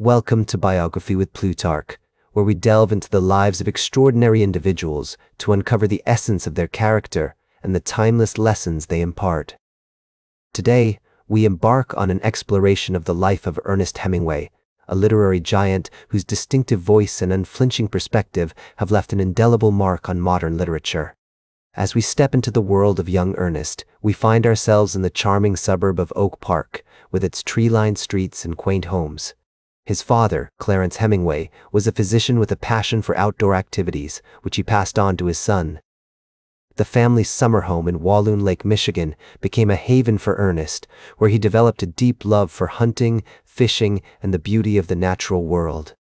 Welcome to Biography with Plutarch, where we delve into the lives of extraordinary individuals to uncover the essence of their character and the timeless lessons they impart. Today, we embark on an exploration of the life of Ernest Hemingway, a literary giant whose distinctive voice and unflinching perspective have left an indelible mark on modern literature. As we step into the world of young Ernest, we find ourselves in the charming suburb of Oak Park, with its tree-lined streets and quaint homes. His father, Clarence Hemingway, was a physician with a passion for outdoor activities, which he passed on to his son. The family's summer home in Walloon Lake, Michigan, became a haven for Ernest, where he developed a deep love for hunting, fishing, and the beauty of the natural world.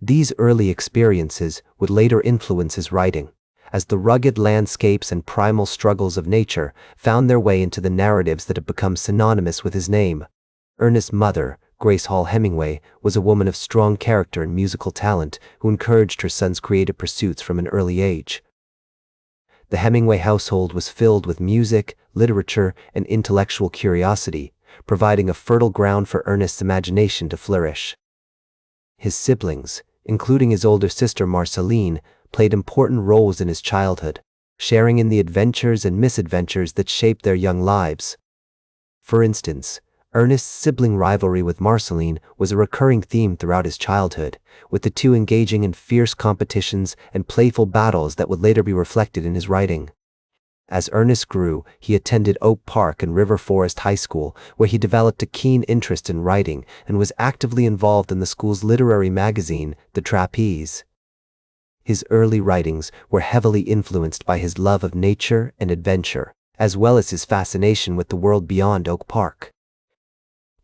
These early experiences would later influence his writing, as the rugged landscapes and primal struggles of nature found their way into the narratives that have become synonymous with his name. Ernest's mother, Grace Hall Hemingway, was a woman of strong character and musical talent who encouraged her son's creative pursuits from an early age. The Hemingway household was filled with music, literature, and intellectual curiosity, providing a fertile ground for Ernest's imagination to flourish. His siblings, including his older sister Marceline, played important roles in his childhood, sharing in the adventures and misadventures that shaped their young lives. For instance, Ernest's sibling rivalry with Marceline was a recurring theme throughout his childhood, with the two engaging in fierce competitions and playful battles that would later be reflected in his writing. As Ernest grew, he attended Oak Park and River Forest High School, where he developed a keen interest in writing and was actively involved in the school's literary magazine, The Trapeze. His early writings were heavily influenced by his love of nature and adventure, as well as his fascination with the world beyond Oak Park.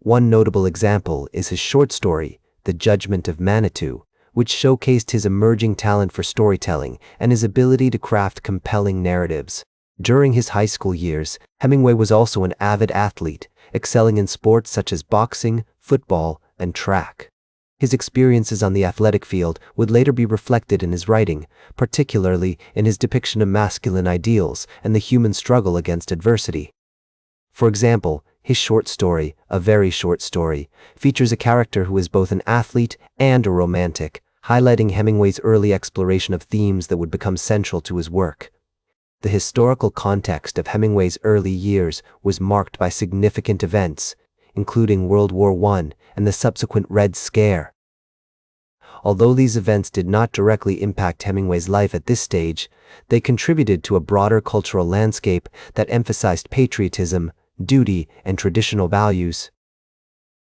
One notable example is his short story, The Judgment of Manitou, which showcased his emerging talent for storytelling and his ability to craft compelling narratives. During his high school years, Hemingway was also an avid athlete, excelling in sports such as boxing, football, and track. His experiences on the athletic field would later be reflected in his writing, particularly in his depiction of masculine ideals and the human struggle against adversity. For example, his short story, A Very Short Story, features a character who is both an athlete and a romantic, highlighting Hemingway's early exploration of themes that would become central to his work. The historical context of Hemingway's early years was marked by significant events, including World War I and the subsequent Red Scare. Although these events did not directly impact Hemingway's life at this stage, they contributed to a broader cultural landscape that emphasized patriotism, duty, and traditional values.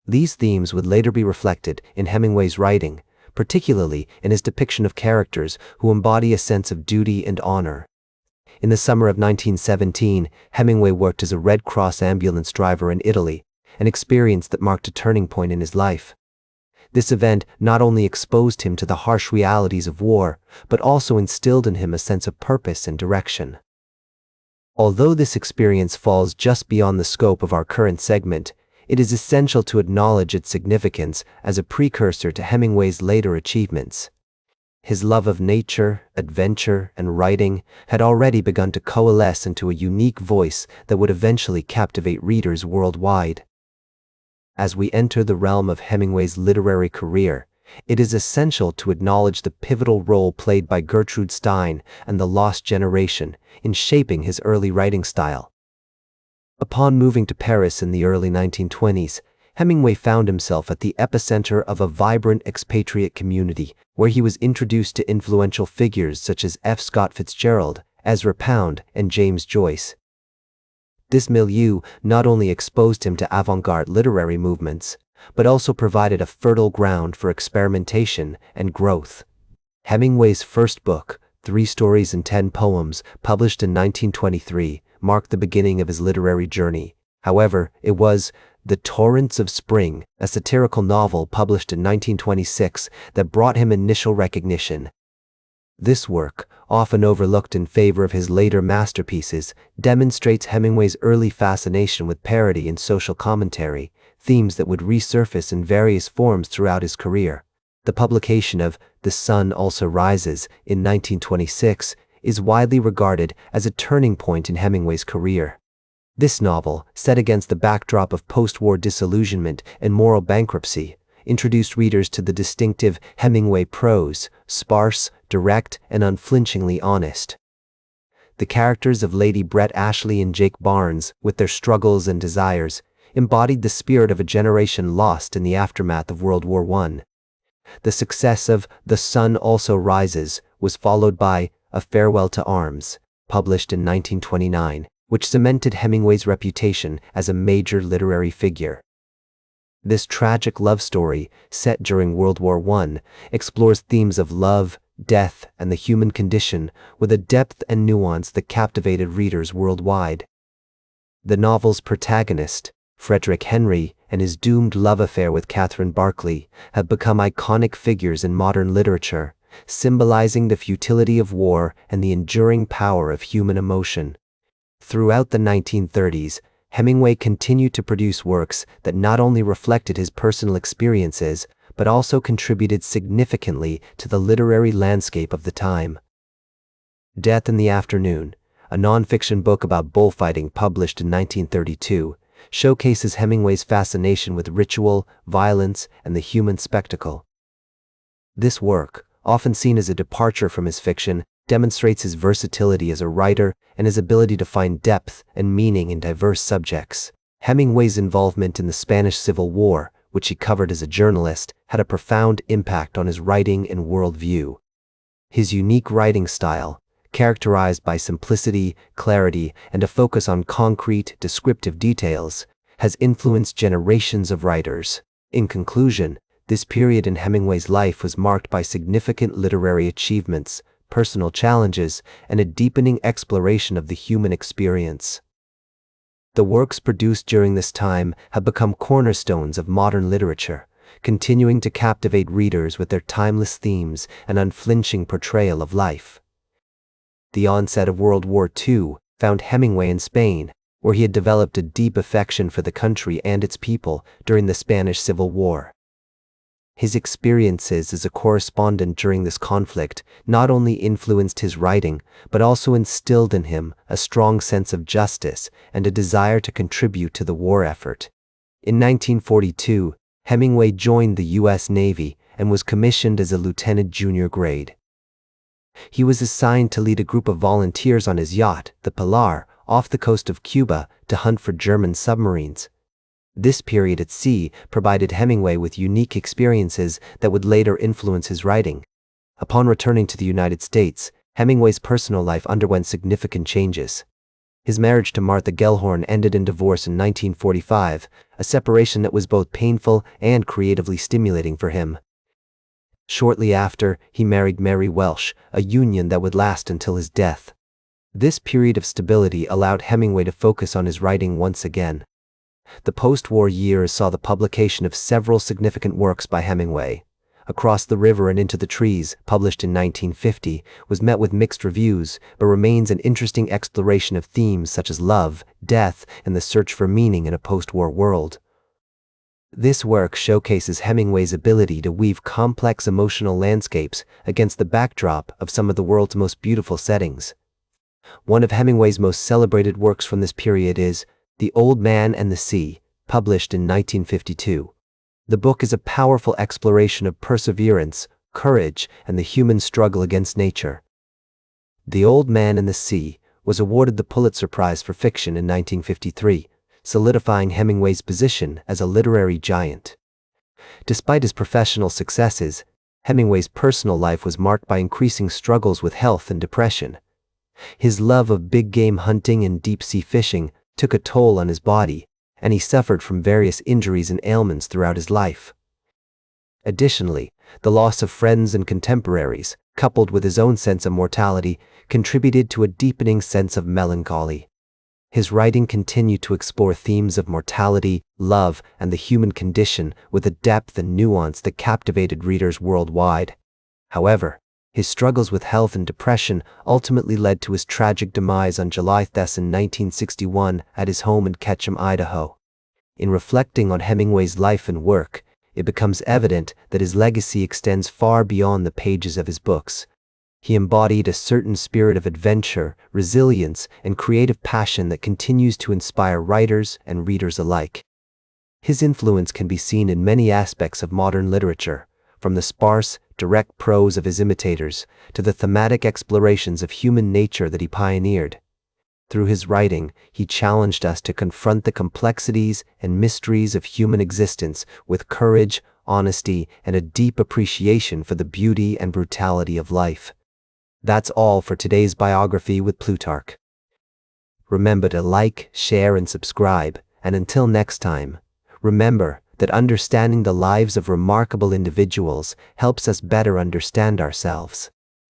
These themes would later be reflected in Hemingway's writing, particularly in his depiction of characters who embody a sense of duty and honor. In the summer of 1917, Hemingway worked as a Red Cross ambulance driver in Italy, an experience that marked a turning point in his life. This event not only exposed him to the harsh realities of war, but also instilled in him a sense of purpose and direction. Although this experience falls just beyond the scope of our current segment, it is essential to acknowledge its significance as a precursor to Hemingway's later achievements. His love of nature, adventure, and writing had already begun to coalesce into a unique voice that would eventually captivate readers worldwide. As we enter the realm of Hemingway's literary career, it is essential to acknowledge the pivotal role played by Gertrude Stein and the Lost Generation in shaping his early writing style. Upon moving to Paris in the early 1920s, Hemingway found himself at the epicenter of a vibrant expatriate community, where he was introduced to influential figures such as F. Scott Fitzgerald, Ezra Pound, and James Joyce. This milieu not only exposed him to avant-garde literary movements, but also provided a fertile ground for experimentation and growth. Hemingway's first book, 3 Stories and 10 Poems, published in 1923, marked the beginning of his literary journey. However, it was The Torrents of Spring, a satirical novel published in 1926, that brought him initial recognition. This work, often overlooked in favor of his later masterpieces, demonstrates Hemingway's early fascination with parody and social commentary, themes that would resurface in various forms throughout his career. The publication of The Sun Also Rises in 1926 is widely regarded as a turning point in Hemingway's career. This novel, set against the backdrop of post-war disillusionment and moral bankruptcy, introduced readers to the distinctive Hemingway prose, sparse, direct, and unflinchingly honest. The characters of Lady Brett Ashley and Jake Barnes, with their struggles and desires, embodied the spirit of a generation lost in the aftermath of World War I. The success of The Sun Also Rises was followed by A Farewell to Arms, published in 1929, which cemented Hemingway's reputation as a major literary figure. This tragic love story, set during World War I, explores themes of love, death, and the human condition with a depth and nuance that captivated readers worldwide. The novel's protagonist, Frederick Henry, and his doomed love affair with Catherine Barclay have become iconic figures in modern literature, symbolizing the futility of war and the enduring power of human emotion. Throughout the 1930s, Hemingway continued to produce works that not only reflected his personal experiences, but also contributed significantly to the literary landscape of the time. Death in the Afternoon, a nonfiction book about bullfighting published in 1932, showcases Hemingway's fascination with ritual, violence, and the human spectacle. This work, often seen as a departure from his fiction, demonstrates his versatility as a writer and his ability to find depth and meaning in diverse subjects. Hemingway's involvement in the Spanish Civil War, which he covered as a journalist, had a profound impact on his writing and worldview. His unique writing style, characterized by simplicity, clarity, and a focus on concrete, descriptive details, has influenced generations of writers. In conclusion, this period in Hemingway's life was marked by significant literary achievements, personal challenges, and a deepening exploration of the human experience. The works produced during this time have become cornerstones of modern literature, continuing to captivate readers with their timeless themes and unflinching portrayal of life. The onset of World War II found Hemingway in Spain, where he had developed a deep affection for the country and its people during the Spanish Civil War. His experiences as a correspondent during this conflict not only influenced his writing, but also instilled in him a strong sense of justice and a desire to contribute to the war effort. In 1942, Hemingway joined the U.S. Navy and was commissioned as a lieutenant junior grade. He was assigned to lead a group of volunteers on his yacht, the Pilar, off the coast of Cuba to hunt for German submarines. This period at sea provided Hemingway with unique experiences that would later influence his writing. Upon returning to the United States, Hemingway's personal life underwent significant changes. His marriage to Martha Gellhorn ended in divorce in 1945, a separation that was both painful and creatively stimulating for him. Shortly after, he married Mary Welsh, a union that would last until his death. This period of stability allowed Hemingway to focus on his writing once again. The post-war years saw the publication of several significant works by Hemingway. Across the River and Into the Trees, published in 1950, was met with mixed reviews, but remains an interesting exploration of themes such as love, death, and the search for meaning in a post-war world. This work showcases Hemingway's ability to weave complex emotional landscapes against the backdrop of some of the world's most beautiful settings. One of Hemingway's most celebrated works from this period is The Old Man and the Sea, published in 1952. The book is a powerful exploration of perseverance, courage, and the human struggle against nature. The Old Man and the Sea was awarded the Pulitzer Prize for Fiction in 1953, solidifying Hemingway's position as a literary giant. Despite his professional successes, Hemingway's personal life was marked by increasing struggles with health and depression. His love of big game hunting and deep-sea fishing took a toll on his body, and he suffered from various injuries and ailments throughout his life. Additionally, the loss of friends and contemporaries, coupled with his own sense of mortality, contributed to a deepening sense of melancholy. His writing continued to explore themes of mortality, love, and the human condition with a depth and nuance that captivated readers worldwide. However, his struggles with health and depression ultimately led to his tragic demise on July 3, 1961, at his home in Ketchum, Idaho. In reflecting on Hemingway's life and work, it becomes evident that his legacy extends far beyond the pages of his books. He embodied a certain spirit of adventure, resilience, and creative passion that continues to inspire writers and readers alike. His influence can be seen in many aspects of modern literature, from the sparse, direct prose of his imitators to the thematic explorations of human nature that he pioneered. Through his writing, he challenged us to confront the complexities and mysteries of human existence with courage, honesty, and a deep appreciation for the beauty and brutality of life. That's all for today's biography with Plutarch. Remember to like, share, and subscribe, and until next time, remember that understanding the lives of remarkable individuals helps us better understand ourselves.